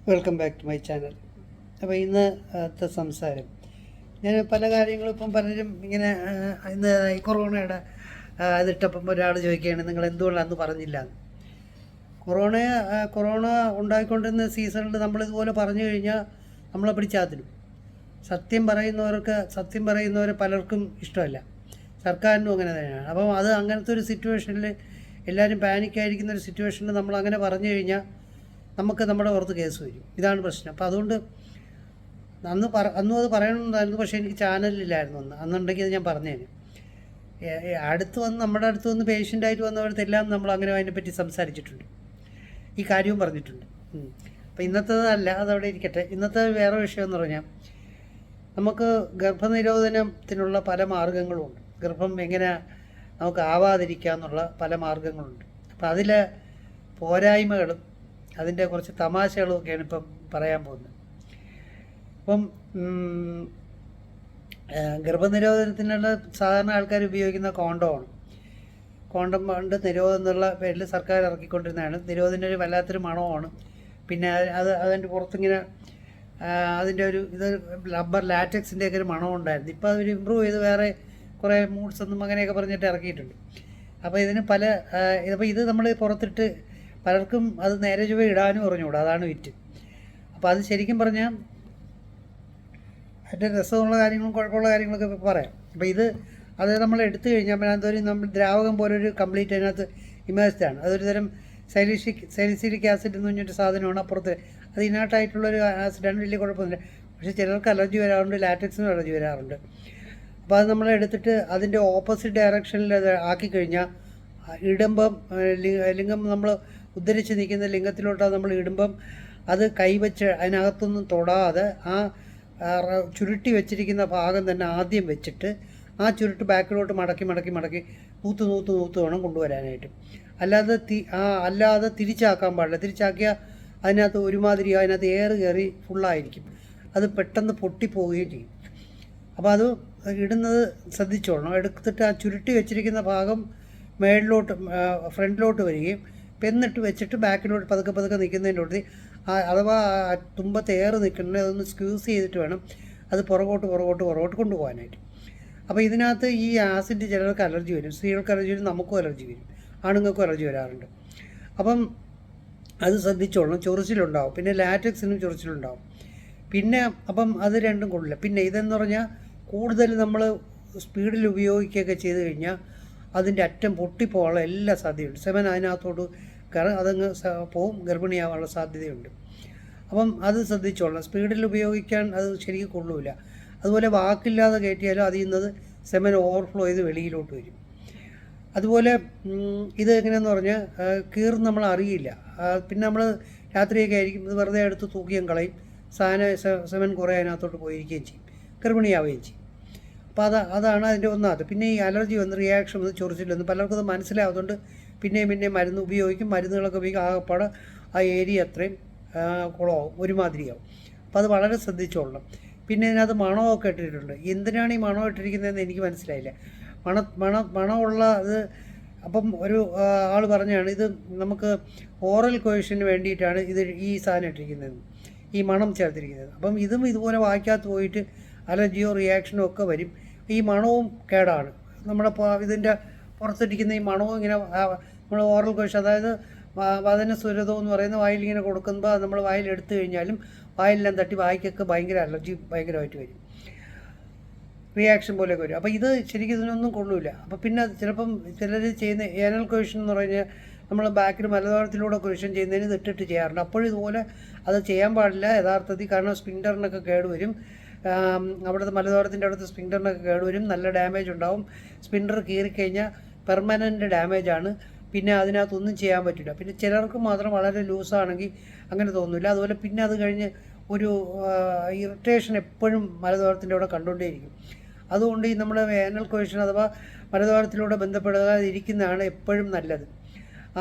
Welcome back to my channel. അപ്പോൾ ഇന്നത്തെ സംസാരം ഞാൻ പല കാര്യങ്ങളും ഇപ്പം പലരും ഇങ്ങനെ ഇന്ന് ഈ കൊറോണയുടെ ഇതിട്ടപ്പം ഒരാൾ ചോദിക്കുകയാണ് നിങ്ങൾ എന്തുകൊണ്ടാണ് അന്ന് പറഞ്ഞില്ല എന്ന്. കൊറോണ ഉണ്ടായിക്കൊണ്ടിരുന്ന സീസണിൽ നമ്മളിതുപോലെ പറഞ്ഞു കഴിഞ്ഞാൽ നമ്മളെ പിടിച്ചാത്തിനും. സത്യം പറയുന്നവരെ പലർക്കും ഇഷ്ടമല്ല, സർക്കാരിനും അങ്ങനെ തന്നെയാണ്. അപ്പം അങ്ങനത്തെ ഒരു സിറ്റുവേഷനിൽ എല്ലാവരും പാനിക്കായിരിക്കുന്ന ഒരു സിറ്റുവേഷനിൽ നമ്മൾ അങ്ങനെ പറഞ്ഞു കഴിഞ്ഞാൽ നമുക്ക് നമ്മുടെ പുറത്ത് കേസ് വരും. ഇതാണ് പ്രശ്നം. അപ്പോൾ അതുകൊണ്ട് അന്നും അത് പറയണമെന്നായിരുന്നു, പക്ഷേ എനിക്ക് ചാനലില്ലായിരുന്നു അന്നുണ്ടെങ്കിൽ അത് ഞാൻ പറഞ്ഞേനെ. നമ്മുടെ അടുത്ത് വന്ന് പേഷ്യൻ്റായിട്ട് വന്നവരത്തെല്ലാം നമ്മൾ അങ്ങനെ അതിനെപ്പറ്റി സംസാരിച്ചിട്ടുണ്ട്, ഈ കാര്യവും പറഞ്ഞിട്ടുണ്ട്. അപ്പോൾ ഇന്നത്തേതല്ല, അതവിടെ ഇരിക്കട്ടെ. ഇന്നത്തെ വേറെ വിഷയം എന്ന് പറഞ്ഞാൽ നമുക്ക് ഗർഭനിരോധനത്തിനുള്ള പല മാർഗങ്ങളുമുണ്ട്. ഗർഭം എങ്ങനെ നമുക്ക് ആവാതിരിക്കാമെന്നുള്ള പല മാർഗങ്ങളുണ്ട്. അപ്പോൾ അതിലെ പോരായ്മകളും അതിൻ്റെ കുറച്ച് തമാശകളൊക്കെയാണ് ഇപ്പം പറയാൻ പോകുന്നത്. ഇപ്പം ഗർഭനിരോധനത്തിനുള്ള സാധാരണ ആൾക്കാർ ഉപയോഗിക്കുന്ന കോണ്ടമാണ്. കോണ്ടം പണ്ട് നിരോധനം എന്നുള്ള പേരിൽ സർക്കാർ ഇറക്കിക്കൊണ്ടിരുന്നതാണ്. നിരോധന ഒരു വല്ലാത്തൊരു മണമാണ്. പിന്നെ അതിൻ്റെ പുറത്തിങ്ങനെ അതിൻ്റെ ഒരു റബ്ബർ ലാറ്റക്സിൻ്റെയൊക്കെ ഒരു മണമുണ്ടായിരുന്നു. ഇപ്പോൾ അതൊരു ഇമ്പ്രൂവ് ചെയ്ത് വേറെ കുറേ മൂഡ്സ് ഒന്നും അങ്ങനെയൊക്കെ പറഞ്ഞിട്ട് ഇറക്കിയിട്ടുണ്ട്. അപ്പോൾ ഇതിന് അപ്പോൾ ഇത് നമ്മൾ പുറത്തിട്ട് പലർക്കും അത് നേരെ ചൊവ്വ ഇടാനും പറഞ്ഞുകൂടാ, അതാണ് വിറ്റ്. അപ്പോൾ അത് ശരിക്കും പറഞ്ഞാൽ അതിൻ്റെ രസമുള്ള കാര്യങ്ങളും കുഴപ്പമുള്ള കാര്യങ്ങളൊക്കെ പറയാം. അപ്പോൾ അത് നമ്മൾ എടുത്തു കഴിഞ്ഞാൽ അതൊരു നമ്മൾ ദ്രാവകം പോലൊരു കംപ്ലീറ്റ് അതിനകത്ത് ഇമേഴ്സ്ഡാണ്. അതൊരു തരം സൈലിസിലിക് ആസിഡ് എന്ന് പറഞ്ഞൊരു സാധനമാണ്. അപ്പുറത്ത് അത് ഇനാട്ടായിട്ടുള്ളൊരു ആസിഡാണ്, വലിയ കുഴപ്പമൊന്നുമില്ല. പക്ഷേ ചിലർക്ക് അലർജി വരാറുണ്ട്, ലാറ്റക്സിനും അലർജി വരാറുണ്ട്. അപ്പോൾ അത് നമ്മൾ എടുത്തിട്ട് അതിൻ്റെ ഓപ്പോസിറ്റ് ഡയറക്ഷനിൽ അത് ആക്കിക്കഴിഞ്ഞാൽ ഇടുമ്പം ലിംഗം നമ്മൾ ഉദ്ധരിച്ച് നിൽക്കുന്ന ലിംഗത്തിലോട്ടാണ് നമ്മൾ ഇടുമ്പം അത് കൈവച്ച് അതിനകത്തൊന്നും തൊടാതെ ആ ചുരുട്ടി വെച്ചിരിക്കുന്ന ഭാഗം തന്നെ ആദ്യം വെച്ചിട്ട് ആ ചുരുട്ട് ബാക്കിലോട്ട് മടക്കി നൂത്ത് വേണം കൊണ്ടുവരാനായിട്ട്. അല്ലാതെ തിരിച്ചാക്കാൻ പാടില്ല. തിരിച്ചാക്കിയാൽ അതിനകത്ത് ഒരുമാതിരി അതിനകത്ത് എയർ കയറി ഫുള്ളായിരിക്കും, അത് പെട്ടെന്ന് പൊട്ടിപ്പോവുകയും ചെയ്യും. അപ്പോൾ അത് ഇടുന്നത് ശ്രദ്ധിച്ചോളണം. എടുത്തിട്ട് ആ ചുരുട്ടി വെച്ചിരിക്കുന്ന ഭാഗം ഫ്രണ്ടിലോട്ട് വരികയും എന്നിട്ട് വെച്ചിട്ട് ബാക്കിലോട്ട് പതുക്കെ നിൽക്കുന്നതിൻ്റെ കൂടെ അഥവാ തുമ്പത്ത് എയർ നിൽക്കുന്നത് അതൊന്ന് സ്ക്യൂസ് ചെയ്തിട്ട് വേണം അത് പുറകോട്ട് കൊണ്ടുപോകാനായിട്ട്. അപ്പോൾ ഇതിനകത്ത് ഈ ആസിഡ് ചിലർക്ക് അലർജി വരും, സ്ത്രീകൾക്ക് അലർജി വരും, നമുക്കും അലർജി വരും, ആണുങ്ങൾക്കും അലർജി വരാറുണ്ട്. അപ്പം അത് ശ്രദ്ധിച്ചോളണം. ചൊറിച്ചിലുണ്ടാവും, പിന്നെ ലാറ്റക്സിനും ചൊറിച്ചിലുണ്ടാവും. പിന്നെ അപ്പം അത് രണ്ടും കൊള്ളില്ല. പിന്നെ ഇതെന്ന് പറഞ്ഞാൽ കൂടുതൽ നമ്മൾ സ്പീഡിൽ ഉപയോഗിക്കുകയൊക്കെ ചെയ്ത് കഴിഞ്ഞാൽ അതിൻ്റെ അറ്റം പൊട്ടിപ്പോകാനുള്ള എല്ലാ സാധ്യതയുണ്ട്. സെമൻ അതിനകത്തോട്ട് അതങ്ങ് പോവും, ഗർഭിണിയാവാനുള്ള സാധ്യതയുണ്ട്. അപ്പം അത് ശ്രദ്ധിച്ചോളണം. സ്പീഡിൽ ഉപയോഗിക്കാൻ അത് ശരിക്കും കൊള്ളൂല. അതുപോലെ വാക്കില്ലാതെ കയറ്റിയാലും അതിൽ നിന്ന് സെമൻ ഓവർഫ്ലോ ചെയ്ത് വെളിയിലോട്ട് വരും. അതുപോലെ ഇത് എങ്ങനെയാണെന്ന് പറഞ്ഞാൽ കീറും നമ്മൾ അറിയില്ല. പിന്നെ നമ്മൾ രാത്രിയൊക്കെ ആയിരിക്കും ഇത് വെറുതെ എടുത്ത് തൂക്കിയും കളയും, സെമൻ കുറേ അതിനകത്തോട്ട് പോയിരിക്കുകയും ചെയ്യും, ഗർഭിണിയാവുകയും ചെയ്യും. അപ്പോൾ അതാണ് അതിൻ്റെ ഒന്നാമത്. പിന്നെ ഈ അലർജി റിയാക്ഷൻ ചൊറിച്ചിലൊന്നും പലർക്കും അത് മനസ്സിലാവുന്നതുകൊണ്ട് പിന്നെയും മരുന്ന് മരുന്നുകളൊക്കെ ഉപയോഗിക്കും. ആകെപ്പാടെ ആ ഏരിയ അത്രയും കുളമാവും, ഒരുമാതിരിയാവും. അപ്പോൾ അത് വളരെ ശ്രദ്ധിച്ചോളണം. പിന്നെ ഇതിനകത്ത് മണമൊക്കെ ഇട്ടിട്ടുണ്ട്. എന്തിനാണ് ഈ മണം ഇട്ടിരിക്കുന്നതെന്ന് എനിക്ക് മനസ്സിലായില്ല. മണമുള്ള ഇത് അപ്പം ഒരു ആൾ പറഞ്ഞാണ് ഇത് നമുക്ക് ഓറൽ കൊയ്ഷന് വേണ്ടിയിട്ടാണ് ഈ സാധനം ഇട്ടിരിക്കുന്നത്, ഈ മണം ചേർത്തിരിക്കുന്നത്. അപ്പം ഇതുപോലെ വായിക്കാത്ത പോയിട്ട് അലർജിയോ റിയാക്ഷനോ ഒക്കെ വരും. ഈ മണവും കേടാണ്. നമ്മുടെ ഇതിൻ്റെ പുറത്തിരിക്കുന്ന ഈ മണവും ഇങ്ങനെ നമ്മൾ ഓറൽ കൊയ്ഷൻ, അതായത് വദന സുരതം എന്ന് പറയുന്ന വായിലിങ്ങനെ കൊടുക്കുമ്പോൾ നമ്മൾ വായിൽ എടുത്തു കഴിഞ്ഞാലും വായിലെല്ലാം തട്ടി വായിക്കൊക്കെ ഭയങ്കര അലർജി ഭയങ്കരമായിട്ട് വരും, റിയാക്ഷൻ പോലെയൊക്കെ വരും. അപ്പോൾ ഇത് ശരിക്കും ഇതിനൊന്നും കൊള്ളൂല. അപ്പോൾ പിന്നെ ചിലപ്പം ചിലർ ചെയ്യുന്ന ഏനൽ കൊയ്ഷൻ എന്ന് പറഞ്ഞാൽ നമ്മൾ ബാക്കിൽ മലദ്വാരത്തിലൂടെ കൊയ്ഷൻ ചെയ്യുന്നതിന് ഇതിട്ടിട്ട് ചെയ്യാറുണ്ട്. അപ്പോഴും ഇതുപോലെ അത് ചെയ്യാൻ പാടില്ല യഥാർത്ഥത്തിൽ. കാരണം സ്പിൻഡറിനൊക്കെ കേടുവരും, അവിടുത്തെ മലദ്വാരത്തിൻ്റെ അടുത്ത് സ്പിൻഡറിനൊക്കെ കേടുവരും, നല്ല ഡാമേജ് ഉണ്ടാവും. സ്പിൻഡർ കീറിക്കഴിഞ്ഞാൽ പെർമനൻറ്റ് ഡാമേജാണ്, പിന്നെ അതിനകത്തൊന്നും ചെയ്യാൻ പറ്റില്ല. പിന്നെ ചിലർക്ക് മാത്രം വളരെ ലൂസാണെങ്കിൽ അങ്ങനെ തോന്നില്ല. അതുപോലെ പിന്നെ അത് കഴിഞ്ഞ് ഒരു ഇറിറ്റേഷൻ എപ്പോഴും മലദ്വാരത്തിൻ്റെ അവിടെ കണ്ടുകൊണ്ടേയിരിക്കും. അതുകൊണ്ട് ഈ നമ്മുടെ വേനൽ കൊയ്ഷൻ അഥവാ മലദ്വാരത്തിലൂടെ ബന്ധപ്പെടാതിരിക്കുന്നതാണ് എപ്പോഴും നല്ലത്.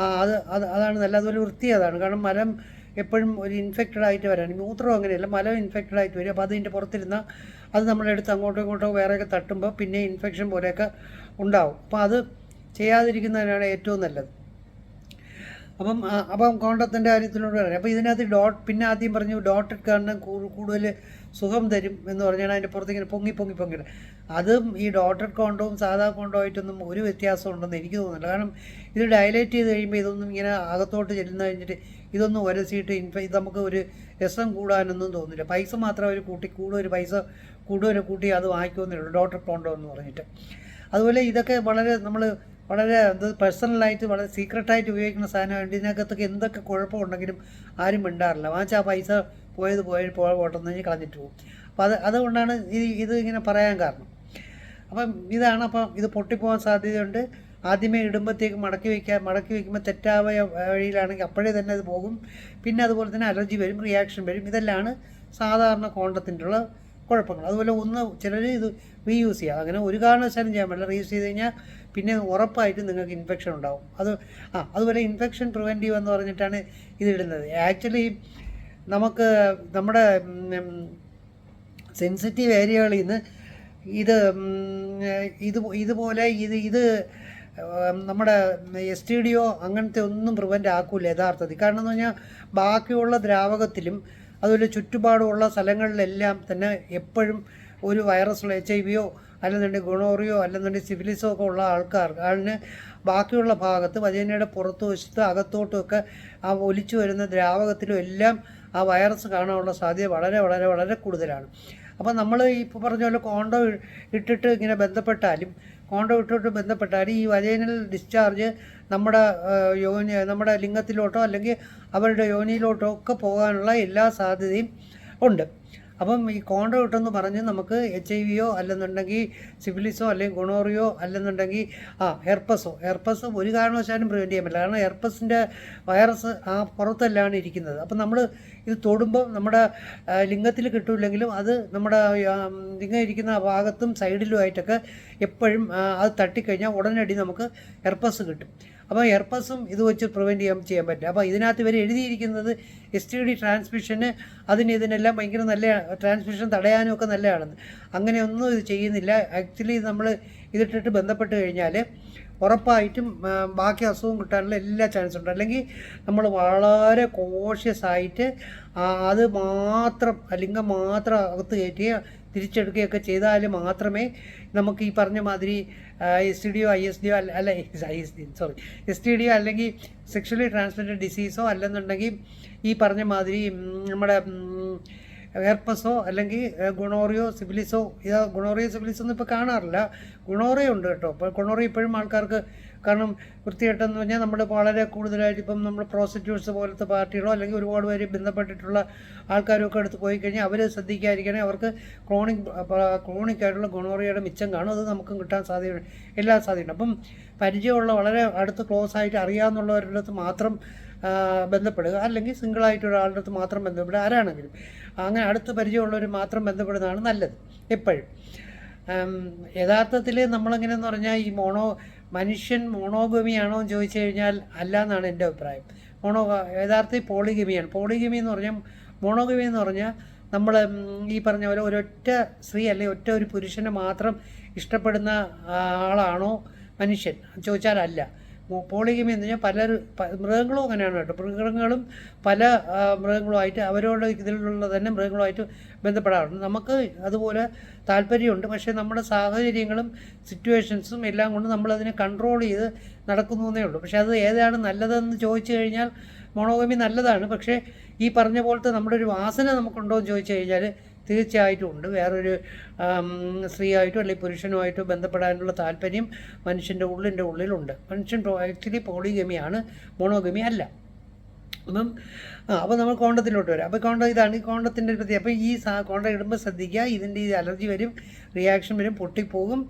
അതാണ് നല്ലത്. അതുപോലെ വൃത്തി അതാണ്. കാരണം മലം എപ്പോഴും ഒരു ഇൻഫെക്റ്റഡ് ആയിട്ട് വരാൻ, മൂത്രം അങ്ങനെയല്ല, മലം ഇൻഫെക്റ്റഡ് ആയിട്ട് വരും. അപ്പോൾ അതിൻ്റെ പുറത്തിരുന്നാൽ അത് നമ്മളെടുത്ത് അങ്ങോട്ടോ ഇങ്ങോട്ടോ വേറെയൊക്കെ തട്ടുമ്പോൾ പിന്നെ ഇൻഫെക്ഷൻ പോലെയൊക്കെ ഉണ്ടാവും. അപ്പോൾ അത് ചെയ്യാതിരിക്കുന്നതിനാണ് ഏറ്റവും നല്ലത്. അപ്പം കോണ്ടത്തിൻ്റെ കാര്യത്തിനോട് പറയാം. അപ്പോൾ ഇതിനകത്ത് പിന്നെ ആദ്യം പറഞ്ഞു ഡോട്ടഡ് കാരണം കൂടുതൽ സുഖം തരും എന്ന് പറഞ്ഞാൽ അതിൻ്റെ പുറത്ത് ഇങ്ങനെ പൊങ്ങി അതും ഈ ഡോട്ടഡ് കോണ്ടവും സാധാ കോണ്ടവും ആയിട്ടൊന്നും ഒരു വ്യത്യാസം ഉണ്ടെന്ന് എനിക്ക് തോന്നുന്നില്ല. കാരണം ഇത് ഡയലേറ്റ് ചെയ്ത് കഴിയുമ്പോൾ ഇതൊന്നും ഇങ്ങനെ അകത്തോട്ട് ചെല്ലുന്ന കഴിഞ്ഞിട്ട് ഇതൊന്നും ഉരസിയിട്ട് ഇത് നമുക്ക് ഒരു രസം കൂടാനൊന്നും തോന്നില്ല. പൈസ മാത്രം അവർ കൂടുതൽ കൂട്ടി അത് വാങ്ങിക്കുമെന്നേ ഉള്ളൂ ഡോട്ടഡ് കോണ്ടോ എന്ന് പറഞ്ഞിട്ട്. അതുപോലെ ഇതൊക്കെ വളരെ പേഴ്സണലായിട്ട് വളരെ സീക്രട്ടായിട്ട് ഉപയോഗിക്കുന്ന സാധനമാണ്. ഇതിനകത്തൊക്കെ എന്തൊക്കെ കുഴപ്പമുണ്ടെങ്കിലും ആരും മിണ്ടാറില്ല. വാങ്ങിച്ചാൽ ആ പൈസ പോട്ടെന്ന് കഴിഞ്ഞ് കളഞ്ഞിട്ട് പോകും. അപ്പോൾ അതുകൊണ്ടാണ് ഇത് ഇങ്ങനെ പറയാൻ കാരണം. അപ്പം ഇത് പൊട്ടിപ്പോകാൻ സാധ്യതയുണ്ട്. ആദ്യമേ ഇടുമ്പോഴത്തേക്ക് മടക്കി വയ്ക്കുമ്പോൾ തെറ്റായ വഴിയിലാണെങ്കിൽ അപ്പോഴേ തന്നെ അത് പോകും. പിന്നെ അതുപോലെ തന്നെ അലർജി വരും, റിയാക്ഷൻ വരും. ഇതെല്ലാമാണ് സാധാരണ കോണ്ടത്തിൻ്റെ ഉള്ള കുഴപ്പങ്ങൾ. അതുപോലെ ചിലർ ഇത് റീയൂസ് ചെയ്യുക. അങ്ങനെ ഒരു കാരണവശാലും ചെയ്യാൻ പറ്റില്ല. റീയൂസ് ചെയ്ത് കഴിഞ്ഞാൽ പിന്നെ ഉറപ്പായിട്ടും നിങ്ങൾക്ക് ഇൻഫെക്ഷൻ ഉണ്ടാവും. അതുപോലെ ഇൻഫെക്ഷൻ പ്രിവെൻറ്റീവ് എന്ന് പറഞ്ഞിട്ടാണ് ഇതിടുന്നത്. ആക്ച്വലി നമുക്ക് നമ്മുടെ സെൻസിറ്റീവ് ഏരിയകളിൽ നിന്ന് ഇതുപോലെ നമ്മുടെ STDയോ അങ്ങനത്തെ ഒന്നും പ്രിവെൻ്റ് ആക്കില്ല യഥാർത്ഥത്തിൽ. കാരണം എന്ന് പറഞ്ഞാൽ ബാക്കിയുള്ള ദ്രാവകത്തിലും അതുപോലെ ചുറ്റുപാടുമുള്ള സ്ഥലങ്ങളിലെല്ലാം തന്നെ എപ്പോഴും ഒരു വൈറസുള്ള HIV അല്ലെന്നുണ്ടെങ്കിൽ ഗുണോറിയോ അല്ലെന്നുണ്ടെങ്കിൽ സിഫിലിസോ ഒക്കെ ഉള്ള ആളിന് ബാക്കിയുള്ള ഭാഗത്ത് വജൈനയുടെ പുറത്തു വശത്ത് അകത്തോട്ടുമൊക്കെ ആ ഒലിച്ചു വരുന്ന ദ്രാവകത്തിലും എല്ലാം ആ വൈറസ് കാണാനുള്ള സാധ്യത വളരെ വളരെ വളരെ കൂടുതലാണ്. അപ്പോൾ നമ്മൾ ഇപ്പോൾ പറഞ്ഞ പോലെ കോണ്ടോ ഇട്ടിട്ട് ഇങ്ങനെ ബന്ധപ്പെട്ടാലും ഈ വജൈനൽ ഡിസ്ചാർജ് നമ്മുടെ ലിംഗത്തിലോട്ടോ അല്ലെങ്കിൽ അവരുടെ യോനിയിലോട്ടോ ഒക്കെ പോകാനുള്ള എല്ലാ സാധ്യതയും ഉണ്ട്. അപ്പം ഈ കോണ്ടോ ഇട്ടെന്ന് പറഞ്ഞ് നമുക്ക് HIV അല്ലെന്നുണ്ടെങ്കിൽ സിഫിലിസോ അല്ലെങ്കിൽ ഗുണോറിയോ അല്ലെന്നുണ്ടെങ്കിൽ ഹെർപ്പസ് ഒരു കാരണവശാലും പ്രിവെൻറ്റ് ചെയ്യാൻ പറ്റില്ല. കാരണം ഹെർപ്പസിൻ്റെ വൈറസ് ആ പുറത്തെല്ലാം ഇരിക്കുന്നത്. അപ്പം നമ്മൾ ഇത് തൊടുമ്പോൾ നമ്മുടെ ലിംഗത്തിൽ കിട്ടില്ലെങ്കിലും അത് നമ്മുടെ ലിംഗം ഇരിക്കുന്ന ഭാഗത്തും സൈഡിലുമായിട്ടൊക്കെ എപ്പോഴും അത് തട്ടിക്കഴിഞ്ഞാൽ ഉടനടി നമുക്ക് ഹെർപ്പസ് കിട്ടും. അപ്പോൾ ഹെർപ്പസും ഇത് വെച്ച് പ്രിവെൻറ്റ് ചെയ്യാൻ പറ്റില്ല. അപ്പോൾ ഇതിനകത്ത് ഇവർ എഴുതിയിരിക്കുന്നത് STD ട്രാൻസ്മിഷന് ഇതിനെല്ലാം ഭയങ്കര നല്ല ട്രാൻസ്മിഷൻ തടയാനും ഒക്കെ നല്ലതാണെന്ന്. അങ്ങനെയൊന്നും ഇത് ചെയ്യുന്നില്ല. ആക്ച്വലി നമ്മൾ ഇതിട്ടിട്ട് ബന്ധപ്പെട്ട് കഴിഞ്ഞാൽ ഉറപ്പായിട്ടും ബാക്കി അസുഖം കിട്ടാനുള്ള എല്ലാ ചാൻസും ഉണ്ട്. അല്ലെങ്കിൽ നമ്മൾ വളരെ കോഷ്യസ് ആയിട്ട് അത് മാത്രം ലിംഗം മാത്രം അകത്ത് കയറ്റുകയോ തിരിച്ചെടുക്കുകയൊക്കെ ചെയ്താൽ മാത്രമേ നമുക്ക് ഈ പറഞ്ഞ മാതിരി STDയോ ISDയോ STDയോ അല്ലെങ്കിൽ സെക്ഷലി ട്രാൻസ്മിറ്റഡ് ഡിസീസോ അല്ലെന്നുണ്ടെങ്കിൽ ഈ പറഞ്ഞ മാതിരി നമ്മുടെ ഹെർപ്പസോ അല്ലെങ്കിൽ ഗുണോറിയോ സിഫിലിസോ ഒന്നും ഇപ്പോൾ കാണാറില്ല. ഗുണോറിയ ഉണ്ട് കേട്ടോ. ഇപ്പോൾ ഗുണോറിയ ഇപ്പോഴും ആൾക്കാർക്ക് കാരണം വൃത്തികെട്ടെന്ന് പറഞ്ഞാൽ നമ്മൾ വളരെ കൂടുതലായിട്ട് ഇപ്പം നമ്മൾ പ്രോസ്റ്റിറ്റ്യൂട്ട്സ് പോലത്തെ പാർട്ടികളോ അല്ലെങ്കിൽ ഒരുപാട് പേര് ബന്ധപ്പെട്ടിട്ടുള്ള ആൾക്കാരൊക്കെ അടുത്ത് പോയി കഴിഞ്ഞാൽ അവർ ശ്രദ്ധിക്കാതിരിക്കണേ അവർക്ക് ക്രോണിക്കായിട്ടുള്ള ഗുണോറിയയുടെ മിച്ചം കാണും. അത് നമുക്കും കിട്ടാൻ എല്ലാ സാധ്യതയുണ്ട്. അപ്പം പരിചയമുള്ള വളരെ അടുത്ത് ക്ലോസ് ആയിട്ട് അറിയാവുന്നവരുടെ അടുത്ത് മാത്രം ബന്ധപ്പെടുക, അല്ലെങ്കിൽ സിംഗിളായിട്ട് ഒരാളുടെ അടുത്ത് മാത്രം ബന്ധപ്പെടുക. ആരാണെങ്കിലും അങ്ങനെ അടുത്ത് പരിചയമുള്ളവർ മാത്രം ബന്ധപ്പെടുന്നതാണ് നല്ലത് എപ്പോഴും. യഥാർത്ഥത്തിൽ നമ്മളെങ്ങനെയെന്ന് പറഞ്ഞാൽ ഈ മനുഷ്യൻ മോണോഗമിയാണോ എന്ന് ചോദിച്ചു കഴിഞ്ഞാൽ അല്ല എന്നാണ് എൻ്റെ അഭിപ്രായം. യഥാർത്ഥത്തിൽ പോളിഗമി എന്ന് പറഞ്ഞാൽ മോണോഗമി എന്ന് പറഞ്ഞാൽ നമ്മൾ ഈ പറഞ്ഞ പോലെ ഒരൊറ്റ സ്ത്രീ അല്ലെങ്കിൽ ഒരു പുരുഷനെ മാത്രം ഇഷ്ടപ്പെടുന്ന ആളാണോ മനുഷ്യൻ ചോദിച്ചാൽ അല്ല. പോളിഗമി എന്ന് പറഞ്ഞാൽ മൃഗങ്ങളും അങ്ങനെയാണ് കേട്ടോ. മൃഗങ്ങളും പല മൃഗങ്ങളുമായിട്ട് അവരോട് ഇതിലുള്ള തന്നെ മൃഗങ്ങളുമായിട്ട് ബന്ധപ്പെടാറുണ്ട്. നമുക്ക് അതുപോലെ താല്പര്യമുണ്ട്. പക്ഷേ നമ്മുടെ സാഹചര്യങ്ങളും സിറ്റുവേഷൻസും എല്ലാം കൊണ്ട് നമ്മളതിനെ കൺട്രോൾ ചെയ്ത് നടക്കുന്നതേ ഉള്ളൂ. പക്ഷേ അത് ഏതാണ് നല്ലതെന്ന് ചോദിച്ചു കഴിഞ്ഞാൽ മോണോഗമി നല്ലതാണ്. പക്ഷേ ഈ പറഞ്ഞ പോലത്തെ നമ്മുടെ ഒരു വാസന നമുക്കുണ്ടോ എന്ന് ചോദിച്ചു കഴിഞ്ഞാൽ തീർച്ചയായിട്ടും ഉണ്ട്. വേറൊരു സ്ത്രീയായിട്ടോ അല്ലെങ്കിൽ പുരുഷനുമായിട്ടോ ബന്ധപ്പെടാനുള്ള താല്പര്യം മനുഷ്യൻ്റെ ഉള്ളിലുണ്ട്. മനുഷ്യൻ ആക്ച്വലി പോളിഗമിയാണ്, മോണോഗമി അല്ല. അപ്പോൾ നമ്മൾ കോണ്ടത്തിലോട്ട് വരാം. അപ്പോൾ ഇതാണ് ഈ കോണ്ടത്തിൻ്റെ പ്രതി. അപ്പോൾ ഈ കോണ്ട ഇടുമ്പോൾ ശ്രദ്ധിക്കുക, ഇതിൻ്റെ അലർജി വരും, റിയാക്ഷൻ വരും, പൊട്ടിപ്പോകും.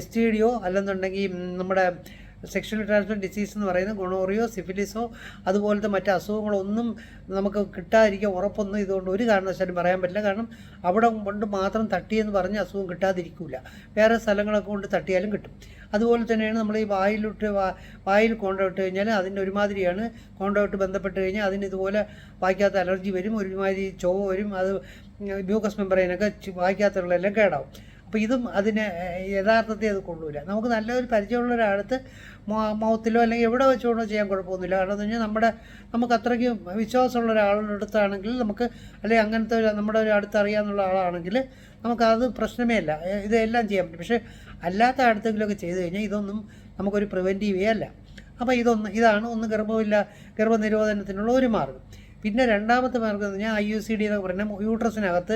STDയോ അല്ലെന്നുണ്ടെങ്കിൽ നമ്മുടെ സെക്ഷൽ ട്രാൻസ്മിറ്റഡ് ഡിസീസ് എന്ന് പറയുന്നത് ഗുണോറിയോ സിഫിലിസോ അതുപോലത്തെ മറ്റ് അസുഖങ്ങളൊന്നും നമുക്ക് കിട്ടാതിരിക്കാൻ ഉറപ്പൊന്നും ഇതുകൊണ്ട് ഒരു കാരണവശാലും പറയാൻ പറ്റില്ല. കാരണം അവിടെ കൊണ്ട് മാത്രം തട്ടിയെന്ന് പറഞ്ഞ് അസുഖം കിട്ടാതിരിക്കില്ല, വേറെ സ്ഥലങ്ങളൊക്കെ കൊണ്ട് തട്ടിയാലും കിട്ടും. അതുപോലെ തന്നെയാണ് നമ്മൾ ഈ വായിൽ കോണ്ടോട്ട് കഴിഞ്ഞാൽ അതിൻ്റെ ഒരുമാതിരിയാണ്. കോണ്ടോട്ട് ബന്ധപ്പെട്ട് കഴിഞ്ഞാൽ അതിന് ഇതുപോലെ വായിക്കാത്ത അലർജി വരും, ഒരുമാതിരി ചൊവ്വ വരും, അത് മ്യൂക്കസ് മെമ്പറൈനൊക്കെ വായിക്കാത്തുള്ളതെല്ലാം കേടാവും. അപ്പോൾ അപ്പോൾ ഇതും അതിന് യഥാർത്ഥത്തിൽ അത് കൊള്ളൂല. നമുക്ക് നല്ലൊരു പരിചയമുള്ള ഒരാളത്ത് മൗത്തിലോ അല്ലെങ്കിൽ എവിടെ വെച്ചുകൊണ്ടോ ചെയ്യാൻ കുഴപ്പമൊന്നുമില്ല. കാരണം എന്ന് പറഞ്ഞാൽ നമുക്ക് അത്രയ്ക്ക് വിശ്വാസമുള്ള ഒരാളുടെ അടുത്താണെങ്കിൽ നമുക്ക്, അല്ലെങ്കിൽ അങ്ങനത്തെ നമ്മുടെ ഒരു അടുത്ത് അറിയാമെന്നുള്ള ആളാണെങ്കിൽ നമുക്കത് പ്രശ്നമേ അല്ല, ഇതെല്ലാം ചെയ്യാൻ പറ്റും. പക്ഷേ അല്ലാത്ത അടുത്തെങ്കിലുമൊക്കെ ചെയ്ത് കഴിഞ്ഞാൽ ഇതൊന്നും നമുക്കൊരു പ്രിവെൻറ്റീവേ അല്ല. അപ്പോൾ ഇതാണ് ഗർഭനിരോധനത്തിനുള്ള ഒരു മാർഗ്ഗം. പിന്നെ രണ്ടാമത്തെ മാർഗ്ഗം എന്ന് പറഞ്ഞാൽ IUCD എന്നൊക്കെ പറഞ്ഞാൽ യൂട്രസിനകത്ത്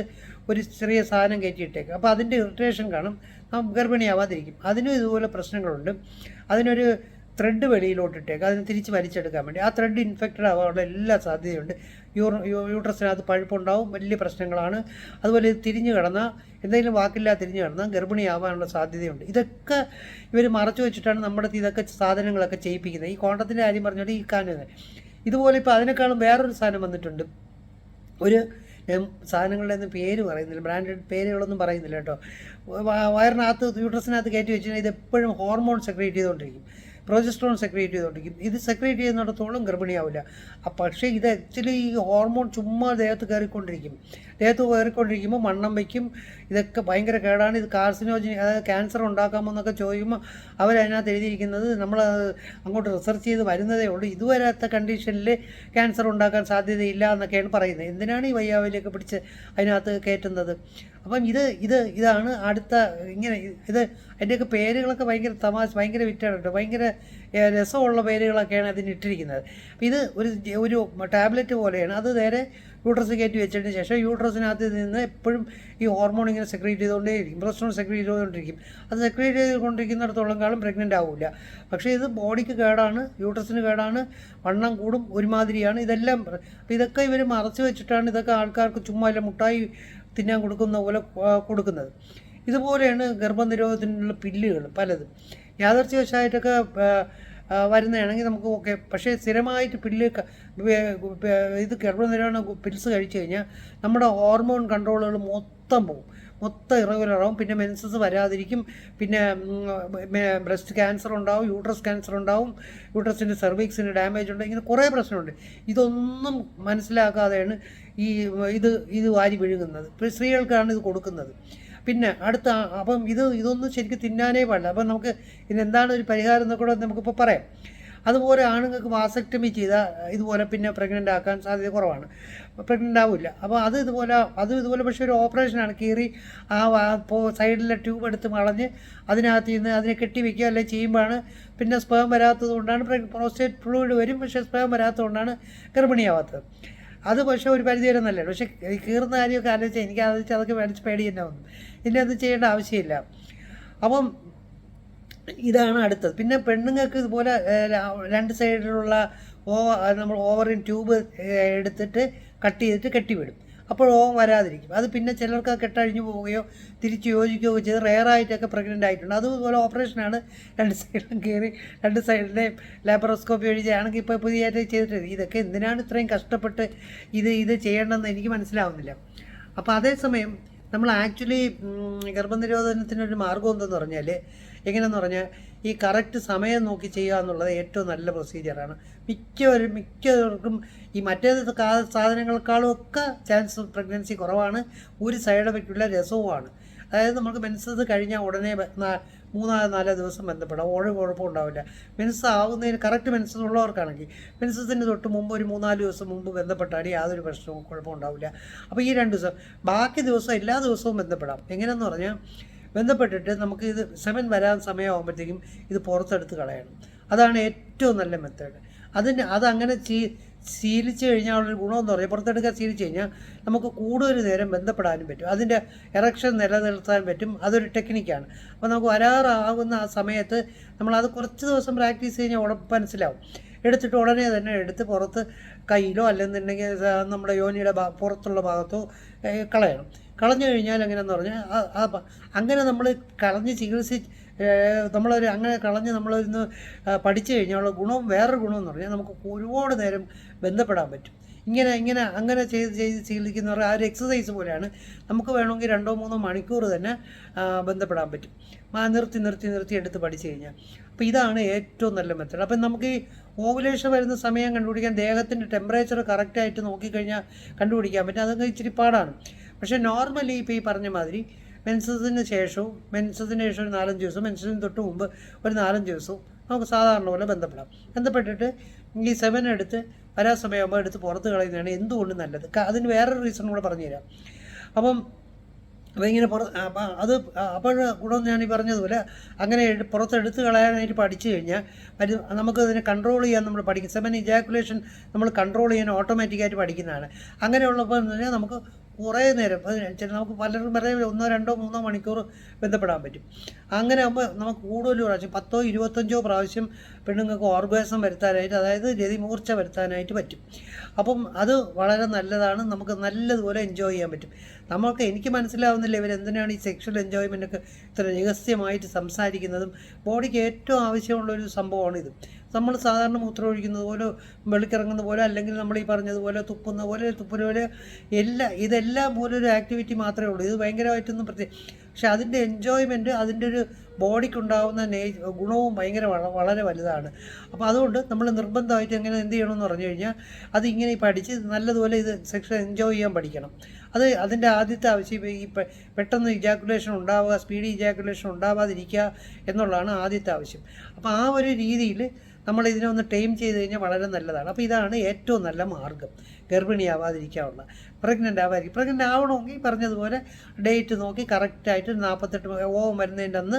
ഒരു ചെറിയ സാധനം കയറ്റിയിട്ടേക്കും. അപ്പോൾ അതിൻ്റെ ഇറിറ്റേഷൻ കാണും, ഗർഭിണിയാവാതിരിക്കും. അതിനും ഇതുപോലെ പ്രശ്നങ്ങളുണ്ട്. അതിനൊരു ത്രെഡ് വെളിയിലോട്ടിട്ടേക്ക് അതിന് തിരിച്ച് വലിച്ചെടുക്കാൻ വേണ്ടി. ആ ത്രെഡ് ഇൻഫെക്റ്റഡ് ആവാനുള്ള എല്ലാ സാധ്യതയുണ്ട്. യൂട്രസിനകത്ത് പഴുപ്പുണ്ടാവും, വലിയ പ്രശ്നങ്ങളാണ്. അതുപോലെ ഇത് തിരിഞ്ഞു കിടന്നാൽ, എന്തെങ്കിലും വാക്കില്ലാതെ തിരിഞ്ഞു കിടന്നാൽ ഗർഭിണിയാവാനുള്ള സാധ്യതയുണ്ട്. ഇതൊക്കെ ഇവർ മറച്ചു വെച്ചിട്ടാണ് നമ്മുടെ ഇതൊക്കെ സാധനങ്ങളൊക്കെ ചെയ്യിപ്പിക്കുന്നത്. ഈ കോണ്ടത്തിൻ്റെ കാര്യം പറഞ്ഞിട്ട് ഈ കാണുന്നത് ഇതുപോലെ. ഇപ്പോൾ അതിനേക്കാളും വേറൊരു സാധനം വന്നിട്ടുണ്ട്. ഒരു സാധനങ്ങളുടെ ഒന്നും പേര് പറയുന്നില്ല, ബ്രാൻഡഡ് പേരുകളൊന്നും പറയുന്നില്ല കേട്ടോ. വയറിനകത്ത് യൂട്രസിനകത്ത് കയറ്റി വെച്ച് കഴിഞ്ഞാൽ ഇതെപ്പോഴും ഹോർമോൺ സെക്രീറ്റ് ചെയ്തുകൊണ്ടിരിക്കും, പ്രൊജസ്ട്രോൺ സെക്രീറ്റ് ചെയ്തുകൊണ്ടിരിക്കും. ഇത് സെക്രീറ്റ് ചെയ്യുന്നിടത്തോളം ഗർഭിണിയാവില്ല. പക്ഷേ ഇത് ആക്ച്വലി ഈ ഹോർമോൺ ചുമ്മാ ദേഹത്ത് കയറിക്കൊണ്ടിരിക്കുമ്പോൾ വണ്ണം വയ്ക്കും. ഇതൊക്കെ ഭയങ്കര കേടാണ്. ഇത് കാർസിനോജനി, അതായത് ക്യാൻസർ ഉണ്ടാക്കാമെന്നൊക്കെ ചോദിക്കുമ്പോൾ അവരതിനകത്ത് എഴുതിയിരിക്കുന്നത് നമ്മൾ അങ്ങോട്ട് റിസർച്ച് ചെയ്ത് വരുന്നതേ ഉള്ളൂ, ഇതുവരാത്ത കണ്ടീഷനിൽ ക്യാൻസർ ഉണ്ടാക്കാൻ സാധ്യതയില്ല എന്നൊക്കെയാണ് പറയുന്നത്. എന്തിനാണ് ഈ വയ്യാവലിയൊക്കെ പിടിച്ച് അതിനകത്ത് കയറ്റുന്നത്? അപ്പം ഇതാണ് അടുത്ത ഇങ്ങനെ അതിൻ്റെയൊക്കെ പേരുകളൊക്കെ ഭയങ്കര ഭയങ്കര വിറ്റാണ് കേട്ടോ. ഭയങ്കര രസമുള്ള പേരുകളൊക്കെയാണ് അതിന് ഇട്ടിരിക്കുന്നത്. അപ്പം ഇത് ഒരു ടാബ്ലറ്റ് പോലെയാണ്. അത് നേരെ യൂട്രസ് കയറ്റി വെച്ചതിന് ശേഷം യൂട്രസിനകത്ത് നിന്ന് എപ്പോഴും ഈ ഹോർമോൺ ഇങ്ങനെ സെക്രീറ്റ് ചെയ്തുകൊണ്ടേയിരിക്കും, പ്രൊജസ്ട്രോൺ സെക്രീറ്റ് ചെയ്തുകൊണ്ടിരിക്കും. അത് സെക്രീറ്റ് ചെയ്തുകൊണ്ടിരിക്കുന്നിടത്തോളം കാലം പ്രഗ്നൻ്റ് ആവില്ല. പക്ഷേ ഇത് ബോഡിക്ക് കേടാണ്, യൂട്രസിന് കേടാണ്, വണ്ണം കൂടും, ഒരുമാതിരിയാണ് ഇതെല്ലാം. അപ്പോൾ ഇതൊക്കെ ഇവർ മറച്ചു വെച്ചിട്ടാണ് ഇതൊക്കെ ആൾക്കാർക്ക് ചുമ്മാ അല്ല മുട്ടായി തിന്നാൻ കൊടുക്കുന്ന പോലെ കൊടുക്കുന്നത്. ഇതുപോലെയാണ് ഗർഭനിരോധനത്തിനുള്ള പില്ലുകൾ പലതും. യാദർച്ഛവശായിട്ടൊക്കെ വരുന്നതാണെങ്കിൽ നമുക്ക് ഓക്കെ. പക്ഷേ സ്ഥിരമായിട്ട് ഇത് ഗർഭനിരോധന പിൽസ് കഴിച്ചു കഴിഞ്ഞാൽ നമ്മുടെ ഹോർമോൺ കൺട്രോളുകൾ മൊത്തം പോകും, മൊത്തം ഇറഗുലറാവും. പിന്നെ മെൻസസ് വരാതിരിക്കും, പിന്നെ ബ്രസ്റ്റ് ക്യാൻസർ ഉണ്ടാവും, യൂട്രസ് ക്യാൻസർ ഉണ്ടാവും, യൂട്രസിൻ്റെ സെർവിക്സിന് ഡാമേജ് ഉണ്ട്, ഇങ്ങനെ കുറേ പ്രശ്നമുണ്ട്. ഇതൊന്നും മനസ്സിലാക്കാതെയാണ് ഇത് വാരി വിഴുങ്ങുന്നത്. ഇപ്പോൾ സ്ത്രീകൾക്കാണ് ഇത് കൊടുക്കുന്നത്. പിന്നെ അപ്പം ഇതൊന്നും ശരിക്കും തിന്നാനേ പാടില്ല. അപ്പം നമുക്ക് ഇതിനെന്താണ് ഒരു പരിഹാരം എന്നൊക്കെ കൂടെ നമുക്കിപ്പോൾ പറയാം. അതുപോലെ ആണുങ്ങൾക്ക് വാസക്ടമി ചെയ്താൽ ഇതുപോലെ പിന്നെ പ്രഗ്നൻ്റ് ആക്കാൻ സാധ്യത കുറവാണ്, പ്രഗ്നൻ്റ് ആവില്ല. അപ്പോൾ ഇതുപോലെ പക്ഷേ ഒരു ഓപ്പറേഷനാണ്. കീറി സൈഡിലെ ട്യൂബ് എടുത്ത് വളഞ്ഞ് അതിനകത്ത് നിന്ന് അതിനെ കെട്ടി വയ്ക്കുക അല്ലെങ്കിൽ ചെയ്യുമ്പോഴാണ് പിന്നെ സ്പേം വരാത്തത് കൊണ്ടാണ് പ്രോസ്റ്റേറ്റ് ഫ്ലൂയിഡ് വരും, പക്ഷേ സ്പേം വരാത്തതുകൊണ്ടാണ് ഗർഭിണിയാവാത്തത്. അത് പക്ഷേ ഒരു പരിധി വരെ നല്ലതാണ്. പക്ഷേ കീറുന്ന കാര്യമൊക്കെ ആലോചിച്ച് അതൊക്കെ മേടിച്ച് പേടി തന്നെ വന്നു. ഇതിൻ്റെ അത് ചെയ്യേണ്ട ആവശ്യമില്ല. അപ്പം ഇതാണ് അടുത്തത്. പിന്നെ പെണ്ണുങ്ങൾക്ക് ഇതുപോലെ രണ്ട് സൈഡിലുള്ള നമ്മൾ ഓവറിൻ ട്യൂബ് എടുത്തിട്ട് കട്ട് ചെയ്തിട്ട് കെട്ടിവിടും. അപ്പോൾ ഓവം വരാതിരിക്കും. അത് പിന്നെ ചിലർക്ക് കെട്ടഴിഞ്ഞു പോവുകയോ തിരിച്ച് യോജിക്കുകയോ ചെയ്ത് റെയറായിട്ടൊക്കെ പ്രഗ്നൻ്റ് ആയിട്ടുണ്ട്. അതുപോലെ ഓപ്പറേഷനാണ്, രണ്ട് സൈഡിലും കയറി രണ്ട് സൈഡിൻ്റെയും ലാപ്പറോസ്കോപ്പി വഴിയാണെങ്കിൽ ഇപ്പോൾ പുതിയതായിട്ട് ചെയ്തിട്ട് ഇതൊക്കെ എന്തിനാണ് ഇത്രയും കഷ്ടപ്പെട്ട് ഇത് ചെയ്യണമെന്ന് എനിക്ക് മനസ്സിലാവുന്നില്ല. അപ്പോൾ അതേസമയം നമ്മൾ ആക്ച്വലി ഗർഭനിരോധനത്തിനൊരു മാർഗ്ഗം എന്തെന്ന് പറഞ്ഞാൽ എങ്ങനെയെന്ന് പറഞ്ഞാൽ ഈ കറക്റ്റ് സമയം നോക്കി ചെയ്യുക എന്നുള്ളത് ഏറ്റവും നല്ല പ്രൊസീജിയറാണ്. മിക്കവർക്കും ഈ മറ്റേ സാധനങ്ങളെക്കാളും ഒക്കെ ചാൻസ് പ്രഗ്നൻസി കുറവാണ്, ഒരു സൈഡ് എഫക്റ്റുള്ള രസവുമാണ്. അതായത് നമുക്ക് മെൻസസ് കഴിഞ്ഞാൽ ഉടനെ 3-4 ദിവസം ബന്ധപ്പെടാം, ഒരു കുഴപ്പം ഉണ്ടാവില്ല. മെൻസസ് ആവുന്നതിന് കറക്റ്റ് മെൻസസ് ഉള്ളവർക്കാണെങ്കിൽ മെൻസസിന് തൊട്ട് മുമ്പ് ഒരു 3-4 ദിവസം മുമ്പ് ബന്ധപ്പെട്ടാൽ യാതൊരു പ്രശ്നവും കുഴപ്പം ഉണ്ടാവില്ല. അപ്പോൾ ഈ 2 ദിവസം, ബാക്കി ദിവസം എല്ലാ ദിവസവും ബന്ധപ്പെടാം. എങ്ങനെയെന്ന് പറഞ്ഞാൽ ബന്ധപ്പെട്ടിട്ട് നമുക്ക് ഇത് 7 വരാൻ സമയമാകുമ്പോഴത്തേക്കും ഇത് പുറത്തെടുത്ത് കളയണം. അതാണ് ഏറ്റവും നല്ല മെത്തേഡ്. അതങ്ങനെ ശീലിച്ച് കഴിഞ്ഞാൽ ഉള്ളൊരു ഗുണമെന്ന് പറഞ്ഞാൽ പുറത്തെടുക്കാൻ ശീലിച്ച് കഴിഞ്ഞാൽ നമുക്ക് കൂടുതൽ നേരം ബന്ധപ്പെടാനും പറ്റും, അതിൻ്റെ എറക്ഷൻ നിലനിർത്താൻ പറ്റും. അതൊരു ടെക്നിക്കാണ്. അപ്പോൾ നമുക്ക് വരാറാകുന്ന ആ സമയത്ത് നമ്മളത് കുറച്ച് ദിവസം പ്രാക്ടീസ് കഴിഞ്ഞാൽ ഉടപ്പ് മനസ്സിലാവും. എടുത്തിട്ട് ഉടനെ തന്നെ എടുത്ത് പുറത്ത് കയ്യിലോ അല്ലെന്നുണ്ടെങ്കിൽ നമ്മുടെ യോനിയുടെ പുറത്തുള്ള ഭാഗത്തോ കളയണം. കളഞ്ഞു കഴിഞ്ഞാൽ എങ്ങനെയെന്ന് പറഞ്ഞാൽ അങ്ങനെ നമ്മൾ കളഞ്ഞ് അങ്ങനെ കളഞ്ഞ് നമ്മളൊന്ന് പഠിച്ചു കഴിഞ്ഞാൽ ഗുണം, വേറൊരു ഗുണമെന്ന് പറഞ്ഞാൽ നമുക്ക് ഒരുപാട് നേരം ബന്ധപ്പെടാൻ പറ്റും. അങ്ങനെ ചെയ്ത് ശീലിക്കുന്നവർ ആ ഒരു എക്സസൈസ് പോലെയാണ്. നമുക്ക് വേണമെങ്കിൽ 2-3 മണിക്കൂർ തന്നെ ബന്ധപ്പെടാൻ പറ്റും, നിർത്തി എടുത്ത് പഠിച്ചു കഴിഞ്ഞാൽ. അപ്പോൾ ഇതാണ് ഏറ്റവും നല്ല മെത്തേഡ്. അപ്പം നമുക്ക് ഈ ഓവുലേഷൻ വരുന്ന സമയം കണ്ടുപിടിക്കാൻ ദേഹത്തിൻ്റെ ടെമ്പറേച്ചർ കറക്റ്റായിട്ട് നോക്കിക്കഴിഞ്ഞാൽ കണ്ടുപിടിക്കാൻ പറ്റും. അതൊക്കെ ഇച്ചിരി പാടാണ്. പക്ഷേ നോർമലി ഇപ്പോൾ ഈ പറഞ്ഞ മാതിരി മെൻസസിന് ശേഷവും ഒരു 4-5 ദിവസം, മെൻസസിന് തൊട്ട് മുമ്പ് ഒരു 4-5 ദിവസവും നമുക്ക് സാധാരണ പോലെ ബന്ധപ്പെട്ടിട്ട് ഈ 7 എടുത്ത് വരാൻ സമയമാകുമ്പോൾ എടുത്ത് പുറത്ത് കളയുന്നതാണ് എന്തുകൊണ്ടും നല്ലത്. അതിന് വേറൊരു റീസൺ കൂടെ പറഞ്ഞുതരാം. അപ്പം ഇങ്ങനെ അപ്പോൾ ഗുണം ഞാൻ ഈ പറഞ്ഞതുപോലെ അങ്ങനെ പുറത്തെടുത്ത് കളയാനായിട്ട് പഠിച്ചു കഴിഞ്ഞാൽ നമുക്കതിനെ കൺട്രോൾ ചെയ്യാൻ നമ്മൾ പഠിക്കും. 7 ഇജാക്കുലേഷൻ നമ്മൾ കൺട്രോൾ ചെയ്യാൻ ഓട്ടോമാറ്റിക്കായിട്ട് പഠിക്കുന്നതാണ്. അങ്ങനെയുള്ളപ്പോൾ എന്ന് പറഞ്ഞാൽ നമുക്ക് കുറേ നേരം നമുക്ക് പലരും വരെ 1, 2, 3 മണിക്കൂർ ബന്ധപ്പെടാൻ പറ്റും. അങ്ങനെ ആകുമ്പോൾ നമുക്ക് കൂടുതൽ പ്രാവശ്യം 10, 25 പ്രാവശ്യം പെണ്ണുങ്ങൾക്ക് ഓർഗാസം വരുത്താനായിട്ട്, അതായത് രതിമൂർച്ച വരുത്താനായിട്ട് പറ്റും. അപ്പം അത് വളരെ നല്ലതാണ്. നമുക്ക് നല്ലതുപോലെ എൻജോയ് ചെയ്യാൻ പറ്റും. എനിക്ക് മനസ്സിലാവുന്നില്ല ഇവരെന്തിനാണ് ഈ സെക്ഷൽ എൻജോയ്മെൻറ്റൊക്കെ ഇത്ര രഹസ്യമായിട്ട് സംസാരിക്കുന്നതും. ബോഡിക്ക് ഏറ്റവും ആവശ്യമുള്ളൊരു സംഭവമാണിത്. നമ്മൾ സാധാരണ മൂത്രം ഒഴിക്കുന്നത് പോലെ, വെളിക്കിറങ്ങുന്ന പോലെ, അല്ലെങ്കിൽ നമ്മൾ ഈ പറഞ്ഞതുപോലെ തുപ്പുന്ന പോലെ ഇതെല്ലാം പോലെ ഒരു ആക്ടിവിറ്റി മാത്രമേ ഉള്ളൂ. ഇത് ഭയങ്കരമായിട്ടൊന്നും പക്ഷെ അതിൻ്റെ എൻജോയ്മെൻറ്റ്, അതിൻ്റെ ഒരു ബോഡിക്കുണ്ടാകുന്ന ഗുണവും വളരെ വലുതാണ്. അപ്പോൾ അതുകൊണ്ട് നമ്മൾ നിർബന്ധമായിട്ട് എന്ത് ചെയ്യണമെന്ന് പറഞ്ഞു കഴിഞ്ഞാൽ അതിങ്ങനെ പഠിച്ച് നല്ലതുപോലെ ഇത് സെക്ഷൻ എൻജോയ് ചെയ്യാൻ പഠിക്കണം. അതിൻ്റെ ആദ്യത്തെ ആവശ്യം ഈ പെട്ടെന്ന് ഇജാക്കുലേഷൻ ഉണ്ടാവുക, സ്പീഡി ഇജാക്കുലേഷൻ ഉണ്ടാവാതിരിക്കുക എന്നുള്ളതാണ് ആദ്യത്തെ ആവശ്യം. അപ്പോൾ ആ ഒരു രീതിയിൽ നമ്മൾ ഇതിനെ ഒന്ന് ടൈം ചെയ്ത് കഴിഞ്ഞാൽ വളരെ നല്ലതാണ്. അപ്പോൾ ഇതാണ് ഏറ്റവും നല്ല മാർഗ്ഗം ഗർഭിണിയാവാതിരിക്കാനുള്ള. പ്രഗ്നൻ്റ് ആവണമെങ്കിൽ പറഞ്ഞതുപോലെ ഡേറ്റ് നോക്കി കറക്റ്റായിട്ട് 48 ഓവം വരുന്നതിൻ്റെ അന്ന്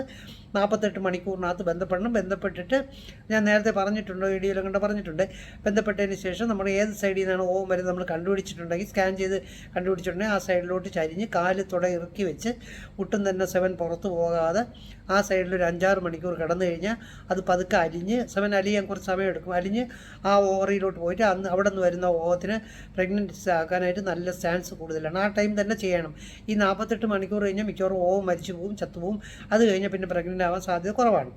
48 മണിക്കൂറിനകത്ത് ബന്ധപ്പെട്ടിട്ട് ഞാൻ നേരത്തെ പറഞ്ഞിട്ടുണ്ട്, വീഡിയോയിലും കണ്ട് പറഞ്ഞിട്ടുണ്ട്. ബന്ധപ്പെട്ടതിന് ശേഷം നമ്മൾ ഏത് സൈഡിൽ നിന്നാണ് ഓവം വരുന്നത് നമ്മൾ കണ്ടുപിടിച്ചിട്ടുണ്ടെങ്കിൽ, സ്കാൻ ചെയ്ത് കണ്ടുപിടിച്ചിട്ടുണ്ടെങ്കിൽ ആ സൈഡിലോട്ട് ചരിഞ്ഞ് കാല് ഇറക്കി വെച്ച് ഒട്ടും തന്നെ 7 പുറത്ത് പോകാതെ ആ സൈഡിൽ ഒരു 5-6 മണിക്കൂർ കിടന്നു കഴിഞ്ഞാൽ അത് പതുക്കെ അലിഞ്ഞ് 7 അലിയാൻ കുറച്ച് സമയം എടുക്കും. അലിഞ്ഞ് ആ ഓവറിയിലോട്ട് പോയിട്ട് അവിടെ നിന്ന് വരുന്ന ഓവത്തിന് പ്രഗ്നൻസി ആക്കാനായിട്ട് നല്ല ചാൻസ് കൂടുതലാണ്. ആ ടൈം തന്നെ ചെയ്യണം. ഈ 48 മണിക്കൂർ കഴിഞ്ഞാൽ മിക്കവാറും ഓവം മരിച്ചു പോവും, ചത്തുപോവും. അത് കഴിഞ്ഞാൽ പിന്നെ പ്രഗ്നൻ്റ് ആവാൻ സാധ്യത കുറവാണ്.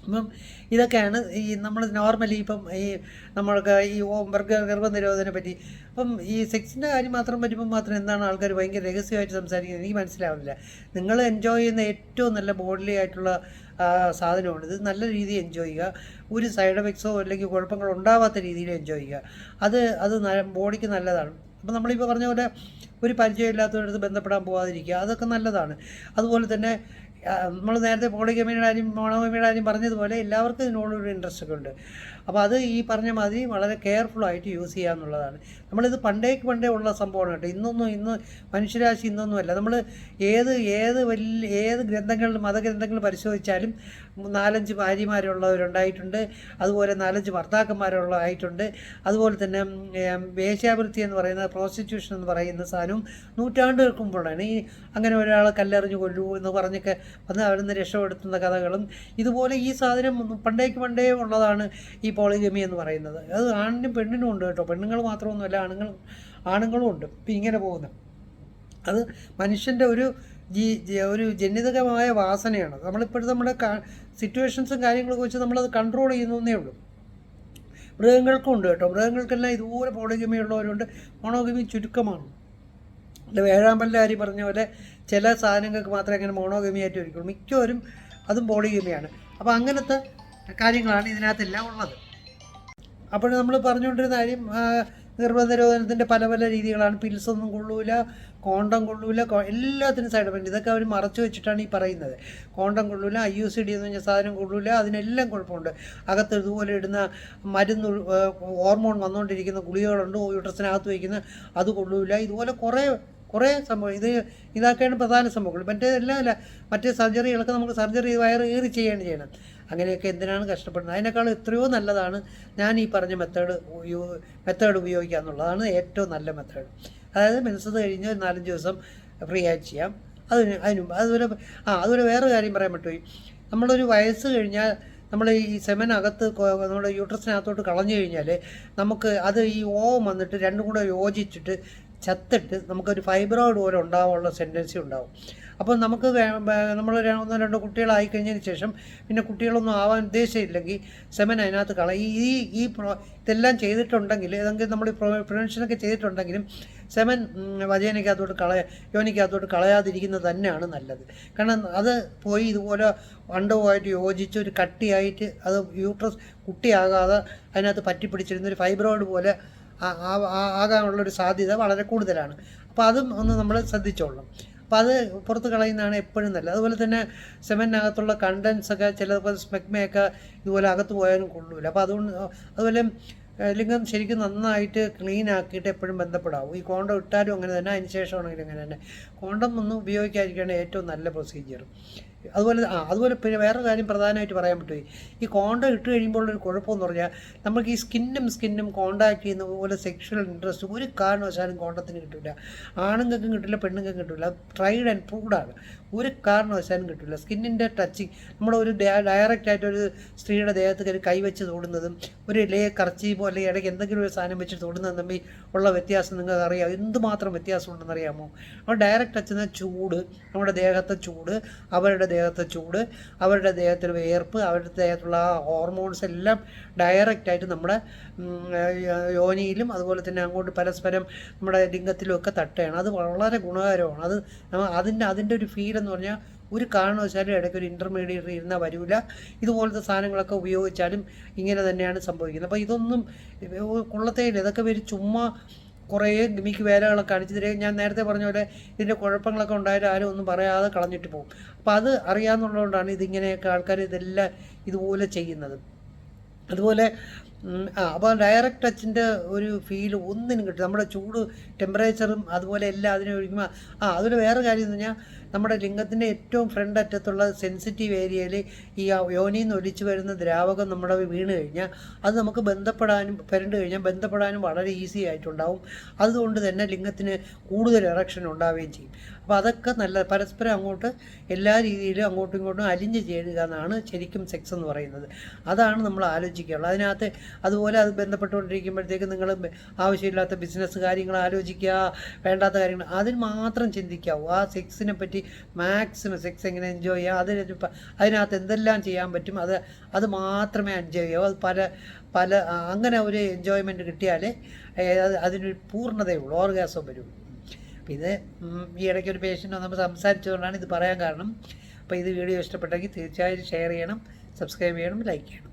അപ്പം ഇതൊക്കെയാണ് ഈ നമ്മൾ നോർമലി ഇപ്പം നമ്മൾക്ക് ഈ ഗർഭനിരോധനെ പറ്റി. അപ്പം ഈ സെക്സിൻ്റെ കാര്യം വരുമ്പോൾ മാത്രം എന്താണ് ആൾക്കാർ ഭയങ്കര രഹസ്യമായിട്ട് സംസാരിക്കുന്നത് എനിക്ക് മനസ്സിലാവുന്നില്ല. നിങ്ങൾ എൻജോയ് ചെയ്യുന്ന ഏറ്റവും നല്ല ബോഡിലി ആയിട്ടുള്ള സാധനമാണ് ഇത്. നല്ല രീതിയിൽ എൻജോയ് ചെയ്യുക. ഒരു സൈഡ് എഫക്ട്സോ അല്ലെങ്കിൽ കുഴപ്പങ്ങളോ ഉണ്ടാവാത്ത രീതിയിൽ എൻജോയ് ചെയ്യുക. അത് ബോഡിക്ക് നല്ലതാണ്. അപ്പോൾ നമ്മളിപ്പോൾ പറഞ്ഞ പോലെ ഒരു പരിചയമില്ലാത്തവരടുത്ത് ബന്ധപ്പെടാൻ പോകാതിരിക്കുക, അതൊക്കെ നല്ലതാണ്. അതുപോലെ തന്നെ നമ്മൾ നേരത്തെ പോളിഗമിയുടെ കാര്യം മോണോഗമിയുടെ കാര്യം പറഞ്ഞതുപോലെ എല്ലാവർക്കും ഇതിനോടൊരു ഇൻട്രസ്റ്റ് ഒക്കെ ഉണ്ട്. അപ്പോൾ അത് ഈ പറഞ്ഞ മാതിരി വളരെ കെയർഫുള്ളായിട്ട് യൂസ് ചെയ്യുക എന്നുള്ളതാണ്. നമ്മളിത് പണ്ടേ ഉള്ള സംഭവമാണ് കേട്ടോ. ഇന്ന് മനുഷ്യരാശി ഇന്നൊന്നുമല്ല. നമ്മൾ ഏത് മതഗ്രന്ഥങ്ങൾ പരിശോധിച്ചാലും 4-5 ഭാര്യമാരുള്ളവരുണ്ടായിട്ടുണ്ട്. അതുപോലെ 4-5 ഭർത്താക്കന്മാരുള്ളതായിട്ടുണ്ട്. അതുപോലെ തന്നെ വേശ്യാവൃത്തി എന്ന് പറയുന്ന, പ്രോസ്റ്റിറ്റ്യൂഷൻ എന്ന് പറയുന്ന സാധനവും നൂറ്റാണ്ടുകൾക്ക് മുമ്പുള്ളതാണ്. അങ്ങനെ ഒരാളെ കല്ലെറിഞ്ഞ് കൊല്ലൂ എന്ന് പറഞ്ഞൊക്കെ വന്ന് അവിടുന്ന് രക്ഷപ്പെടുത്തുന്ന കഥകളും ഇതുപോലെ ഈ സാധനം പണ്ടേ ഉള്ളതാണ് ഈ പോളിഗമി എന്ന് പറയുന്നത്. അത് ആണിനും പെണ്ണിനും ഉണ്ട് കേട്ടോ. പെണ്ണുങ്ങൾ മാത്രമൊന്നുമല്ല, ആണുങ്ങളും ഉണ്ട്. ഇപ്പം ഇങ്ങനെ പോകുന്നത് അത് മനുഷ്യൻ്റെ ഒരു ജനിതകമായ വാസനയാണ്. നമ്മളിപ്പോഴും നമ്മുടെ സിറ്റുവേഷൻസും കാര്യങ്ങളൊക്കെ വെച്ച് നമ്മളത് കൺട്രോൾ ചെയ്യുന്നേ ഉള്ളൂ. മൃഗങ്ങൾക്കും ഉണ്ട് കേട്ടോ. മൃഗങ്ങൾക്കെല്ലാം ഇതുപോലെ പോളിഗമി ഉള്ളവരുണ്ട്. മോണോഗമി ചുരുക്കമാണ്. വേഴാമ്പലിൻ്റെ കാര്യം പറഞ്ഞ പോലെ ചില സാധനങ്ങൾക്ക് മാത്രമേ അങ്ങനെ മോണോഗമി ആയിട്ട് ഇരിക്കുള്ളൂ. മിക്കവരും അതും പോളിഗമിയാണ്. അപ്പോൾ അങ്ങനത്തെ കാര്യങ്ങളാണ് ഇതിനകത്തെല്ലാം ഉള്ളത്. അപ്പോൾ നമ്മൾ പറഞ്ഞുകൊണ്ടിരുന്ന കാര്യം ഗർഭനിരോധനത്തിൻ്റെ പല രീതികളാണ്. പിൽസൊന്നും കൊള്ളൂല, കോണ്ടം കൊള്ളൂല, എല്ലാത്തിനും സൈഡ് എഫക്റ്റ്. ഇതൊക്കെ അവർ മറച്ചു വെച്ചിട്ടാണ് ഈ പറയുന്നത്. കോണ്ടം കൊള്ളൂല, IUCD എന്ന് പറഞ്ഞ സാധനം കൊള്ളൂല, അതിനെല്ലാം കുഴപ്പമുണ്ട്. അകത്ത് ഇതുപോലെ ഇടുന്ന മരുന്ന്, ഹോർമോൺ വന്നുകൊണ്ടിരിക്കുന്ന ഗുളികകളുണ്ട്, യൂട്രസിനകത്ത് വയ്ക്കുന്ന അത് കൊള്ളൂല. ഇതുപോലെ കുറേ സംഭവം. ഇതൊക്കെയാണ് പ്രധാന സംഭവങ്ങൾ. മറ്റേ സർജറികളൊക്കെ നമുക്ക് വയറ് ചെയ്യണം. അങ്ങനെയൊക്കെ എന്തിനാണ് കഷ്ടപ്പെടുന്നത്? അതിനേക്കാൾ എത്രയോ നല്ലതാണ് ഞാൻ ഈ പറഞ്ഞ മെത്തേഡ് ഉപയോഗിക്കുക എന്നുള്ളതാണ് ഏറ്റവും നല്ല മെത്തേഡ്. അതായത് മെൻസസ് കഴിഞ്ഞ് 4-5 ദിവസം ഫ്രീ ആയിട്ട് ചെയ്യാം. അതുപോലെ വേറൊരു കാര്യം പറയാൻ പറ്റുമോ, നമ്മളൊരു വയസ്സ് കഴിഞ്ഞാൽ നമ്മൾ ഈ സെമനകത്ത് നമ്മുടെ യൂട്രസിനകത്തോട്ട് കളഞ്ഞു കഴിഞ്ഞാൽ നമുക്ക് അത് ഈ ഓവം വന്നിട്ട് രണ്ടും കൂടെ യോജിച്ചിട്ട് ചത്തിട്ട് നമുക്കൊരു ഫൈബ്രോയിഡ് പോലെ ഉണ്ടാകാനുള്ള ടെൻഡൻസി ഉണ്ടാവും. അപ്പോൾ നമുക്ക് നമ്മൾ 1-2 കുട്ടികളായി കഴിഞ്ഞതിന് ശേഷം പിന്നെ കുട്ടികളൊന്നും ആവാൻ ഉദ്ദേശമില്ലെങ്കിൽ സെമൻ അതിനകത്ത് ഇതെല്ലാം ചെയ്തിട്ടുണ്ടെങ്കിൽ, ഏതെങ്കിലും നമ്മൾ പ്രിവെൻഷനൊക്കെ ചെയ്തിട്ടുണ്ടെങ്കിലും സെമൻ യോനിക്കകത്തോട്ട് കളയാതിരിക്കുന്നത് തന്നെയാണ് നല്ലത്. കാരണം അത് പോയി ഇതുപോലെ അണ്ടവുമായിട്ട് യോജിച്ച് ഒരു കട്ടിയായിട്ട് അത് യൂട്രസ് കുട്ടിയാകാതെ അതിനകത്ത് പറ്റിപ്പിടിച്ചിരുന്നൊരു ഫൈബ്രോയിഡ് പോലെ ആകാനുള്ളൊരു സാധ്യത വളരെ കൂടുതലാണ്. അപ്പോൾ അതും ഒന്ന് നമ്മൾ ശ്രദ്ധിച്ചോളണം. അപ്പോൾ അത് പുറത്ത് കളയുന്നതാണ് എപ്പോഴും നല്ലത്. അതുപോലെ തന്നെ സെമനകത്തുള്ള കണ്ടൻസൊക്കെ ചിലപ്പോൾ സ്മെഗ്മയൊക്കെ ഇതുപോലെ അകത്ത് പോയാലും കൊള്ളൂല. അപ്പോൾ അതുപോലെ ലിംഗം ശരിക്കും നന്നായിട്ട് ക്ലീൻ ആക്കിയിട്ട് എപ്പോഴും ബന്ധപ്പെടാവും. ഈ കോണ്ടം ഇട്ടാലും അങ്ങനെ തന്നെ, അതിന് ശേഷമാണെങ്കിലും അങ്ങനെ തന്നെ. കോണ്ടം ഒന്നും ഉപയോഗിക്കാതിരിക്കുകയാണ് ഏറ്റവും നല്ല പ്രൊസീജിയർ. അതുപോലെ പിന്നെ വേറെ കാര്യം പ്രധാനമായിട്ട് പറയാൻ പറ്റുമോ, ഈ കോണ്ടം ഇട്ട് കഴിയുമ്പോൾ ഒരു കുഴപ്പമെന്ന് പറഞ്ഞാൽ നമുക്ക് ഈ സ്കിന്നും കോണ്ടാക്ട് ചെയ്യുന്ന പോലെ സെക്ഷൽ ഇൻട്രസ്റ്റ് ഒരു കാരണവശാലും കോണ്ടത്തിന് കിട്ടില്ല. ആണുങ്ങൾക്കും കിട്ടില്ല, പെണ്ണുങ്ങൾക്കും കിട്ടില്ല. ട്രൈഡ് ആൻഡ് പ്രൂവ്ഡാണ്. ഒരു കാരണവശാലും കിട്ടില്ല. സ്കിന്നിൻ്റെ ടച്ചിങ് നമ്മുടെ ഒരു ഡയറക്റ്റായിട്ട് ഒരു സ്ത്രീയുടെ ദേഹത്ത് കൈവച്ച് തൊടുന്നതും ഒരു കർച്ചീപ്പോ അല്ലെങ്കിൽ ഇടയ്ക്ക് എന്തെങ്കിലും ഒരു സാധനം വെച്ച് തൊടുന്നതും തമ്മിൽ ഉള്ള വ്യത്യാസം നിങ്ങൾക്ക് അറിയാം. എന്തുമാത്രം വ്യത്യാസം ഉണ്ടെന്ന് അറിയാമോ? അപ്പോൾ ഡയറക്റ്റ് ടച്ച് എന്ന ചൂട്, നമ്മുടെ ദേഹത്തെ ചൂട്, അവരുടെ ദേഹത്തെ ചൂട്, അവരുടെ ദേഹത്തിൽ വിയർപ്പ്, അവരുടെ ദേഹത്തുള്ള ആ ഹോർമോൺസ് എല്ലാം ഡയറക്റ്റായിട്ട് നമ്മുടെ യോനിയിലും അതുപോലെ തന്നെ അങ്ങോട്ട് പരസ്പരം നമ്മുടെ ലിംഗത്തിലും ഒക്കെ തട്ടുകയാണ്. അത് വളരെ ഗുണകരമാണ്. അതിൻ്റെ ഒരു ഫീൽ എന്ന് പറഞ്ഞാൽ ഒരു കാരണവശാലും ഇടയ്ക്ക് ഒരു ഇൻ്റർമീഡിയറ്റ് ഇരുന്നാൽ വരില്ല. ഇതുപോലത്തെ സാധനങ്ങളൊക്കെ ഉപയോഗിച്ചാലും ഇങ്ങനെ തന്നെയാണ് സംഭവിക്കുന്നത്. അപ്പോൾ ഇതൊന്നും കൊള്ളത്തേയില്ല. ഇതൊക്കെ ഒരു ചുമ്മാ കുറേ ഗിമിക്ക് വേലകളൊക്കെ കാണിച്ചതിരെ ഞാൻ നേരത്തെ പറഞ്ഞ പോലെ ഇതിൻ്റെ കുഴപ്പങ്ങളൊക്കെ ഉണ്ടായാലും ആരും ഒന്നും പറയാതെ കളഞ്ഞിട്ട് പോകും. അപ്പോൾ അത് അറിയാമെന്നുള്ളതുകൊണ്ടാണ് ഇതിങ്ങനെയൊക്കെ ആൾക്കാർ ഇതെല്ലാം ഇതുപോലെ ചെയ്യുന്നത്. അതുപോലെ അപ്പോൾ ഡയറക്റ്റ് ടച്ചിൻ്റെ ഒരു ഫീല് ഒന്നിനും കിട്ടും. നമ്മുടെ ചൂട് ടെമ്പറേച്ചറും അതുപോലെ എല്ലാം അതിനെ ഒഴിക്കുമ്പോൾ അതിൽ വേറെ കാര്യം എന്ന് പറഞ്ഞാൽ നമ്മുടെ ലിംഗത്തിൻ്റെ ഏറ്റവും ഫ്രണ്ട് അറ്റത്തുള്ള സെൻസിറ്റീവ് ഏരിയയിൽ ഈ യോനിയിൽ നിന്ന് ഒലിച്ചു വരുന്ന ദ്രാവകം നമ്മുടെ വീണ് കഴിഞ്ഞാൽ അത് നമുക്ക് ബന്ധപ്പെടാനും വളരെ ഈസി ആയിട്ടുണ്ടാവും. അതുകൊണ്ട് തന്നെ ലിംഗത്തിന് കൂടുതൽ എറക്ഷൻ ഉണ്ടാവുകയും ചെയ്യും. അപ്പോൾ അതൊക്കെ നല്ല പരസ്പരം അങ്ങോട്ട് എല്ലാ രീതിയിലും അങ്ങോട്ടും ഇങ്ങോട്ടും അലിഞ്ഞ് ചേരുക എന്നാണ് ശരിക്കും സെക്സ് എന്ന് പറയുന്നത്. അതാണ് നമ്മൾ ആലോചിക്കാനുള്ളത്. അതുപോലെ അത് ബന്ധപ്പെട്ടുകൊണ്ടിരിക്കുമ്പോഴത്തേക്ക് നിങ്ങൾ ആവശ്യമില്ലാത്ത ബിസിനസ് കാര്യങ്ങൾ ആലോചിക്കുക, വേണ്ടാത്ത കാര്യങ്ങൾ അതിന് മാത്രം ചിന്തിക്കാവൂ. ആ സെക്സിനെ പറ്റി മാക്സിമം സെക്സ് എങ്ങനെ എൻജോയ് ചെയ്യുക, അതിനകത്ത് എന്തെല്ലാം ചെയ്യാൻ പറ്റും അത് മാത്രമേ എൻജോയ് ചെയ്യാവൂ. അത് പല അങ്ങനെ ഒരു എൻജോയ്മെൻറ്റ് കിട്ടിയാലേ അതിനൊരു പൂർണ്ണതയുള്ളൂ, ഓർഗാസം വരും. അപ്പോൾ ഇത് ഈ ഇടയ്ക്ക് ഒരു പേഷ്യൻ്റ് നമ്മൾ സംസാരിച്ചുകൊണ്ടാണ് ഇത് പറയാൻ കാരണം. അപ്പോൾ ഇത് വീഡിയോ ഇഷ്ടപ്പെട്ടെങ്കിൽ തീർച്ചയായും ഷെയർ ചെയ്യണം, സബ്സ്ക്രൈബ് ചെയ്യണം, ലൈക്ക് ചെയ്യണം.